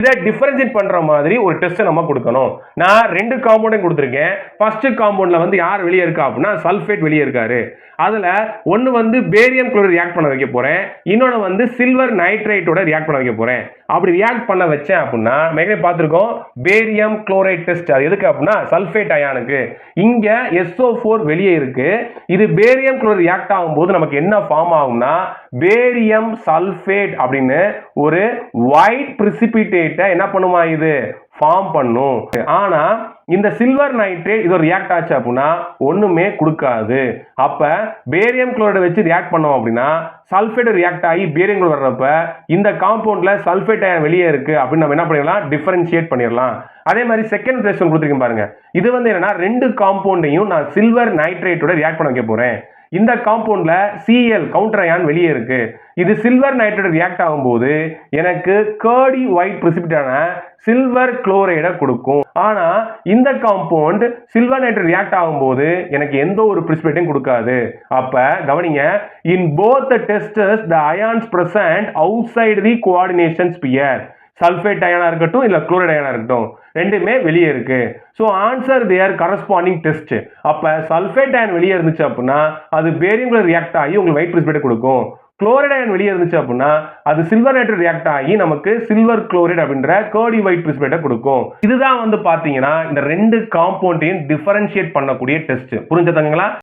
இதை டிஃபரன்ஷியேட் பண்ற மாதிரி ஒரு டெஸ்ட் நம்ம கொடுக்கணும். நான் ரெண்டு காம்பவுண்ட் கொடுத்திருக்கேன். ஃபர்ஸ்ட் காம்பவுண்ட்ல வந்து யார் வெளியே இருக்கா அப்படின்னா சல்ஃபேட் வெளியே இருக்காரு. அதுல ஒன்னு வந்து பேரியம் குளோரைடு ரியாக்ட் பண்ண வைக்க போறேன், இன்னொன்னு வந்து சில்வர் நைட்ரேட்டோட ரியாக்ட் பண்ண வைக்க போறேன். அப்படி ரியாக்ட் பண்ண வச்சேன் அப்படின்னா மேலே பார்த்திருக்கோம் பேரியம் குளோரைட் டெஸ்ட். அது எதுக்கு அப்படின்னா சல்ஃபேட் அயானுக்கு. இங்க SO4 வெளியே இருக்கு. இது பேரியம் குளோரைடு ரியாக்ட் ஆகும்போது நமக்கு என்ன ஃபார்ம் ஆகும்னா பேரியம் சல்ஃபேட் அப்படின்னு ஒரு ஒயிட் பிரிசிபிடேட்டை என்ன பண்ணுமா இது ஃபார்ம் பண்ணும். ஆனா இந்த சில்வர் நைட்ரேட் இது ரியாக்ட் ஆச்சு அப்படின்னா ஒண்ணுமே கொடுக்காது. அப்ப பேரியம் குளோரைடு வச்சு ரியாக்ட் பண்ணோம் அப்படின்னா சல்ஃபேட் ரியாக்ட் ஆகி பேரியம் குளோரைடு வர்றப்ப இந்த காம்பவுண்ட்ல சல்ஃபேட் அயன் வெளியே இருக்கு அப்படின்னு நம்ம என்ன பண்ணிடலாம் டிஃபரன்ஷியேட் பண்ணிடலாம். அதே மாதிரி செகண்ட் டெஸ்ட் கொடுத்துருக்கேன் பாருங்க. இது வந்து என்னன்னா ரெண்டு காம்பவுண்டையும் நான் சில்வர் நைட்ரேட்டோட ரியாக்ட் பண்ண வைக்க போறேன். இந்த காம்பவுண்ட்ல Cl கவுண்டர் அயான் வெளியே இருக்கு. இது சில்வர் நைட்ரேட் ரியாக்ட் ஆகும்போது எனக்கு கர்டி ஒயிட் பிரிசிபிட்டான சில்வர் குளோரைடை கொடுக்கும். ஆனா இந்த காம்பவுண்ட் சில்வர் நைட்ரேட் ரியாக்ட் ஆகும்போது எனக்கு எந்த ஒரு பிரிசிபிட்டேட்டும் கொடுக்காது. அப்ப கவனிங்க, in both the tests the ions present outside the coordination sphere, sulphate அயனா இருக்கட்டும் இல்ல குளோரைட் அயனா இருக்கட்டும் ரெண்டுமே வெளியே இருக்கு. So answer their corresponding test. அப்ப சல்ஃபேட் அயன் வெளியே இருந்துச்சு அப்படின்னா அது பேரியம் குளோரைடு ரியாக்ட் ஆகி உங்களுக்கு ஒயிட் பிரிசிபிட்டேட் கொடுக்கும். குளோரைட் அயன் வெளியே இருந்துச்சு அப்படின்னா அது சில்வர் நைட்ரேட் ரியாக்ட் ஆகி நமக்கு சில்வர் குளோரைட் அப்படின்ற கர்டி ஒயிட் பிரிசிபிட்டேட் கொடுக்கும். இதுதான் வந்து பாத்தீங்கன்னா இந்த ரெண்டு காம்பவுண்டையும் டிஃபரன்ஷியேட் பண்ணக்கூடிய டெஸ்ட். புரிஞ்சதுங்களா?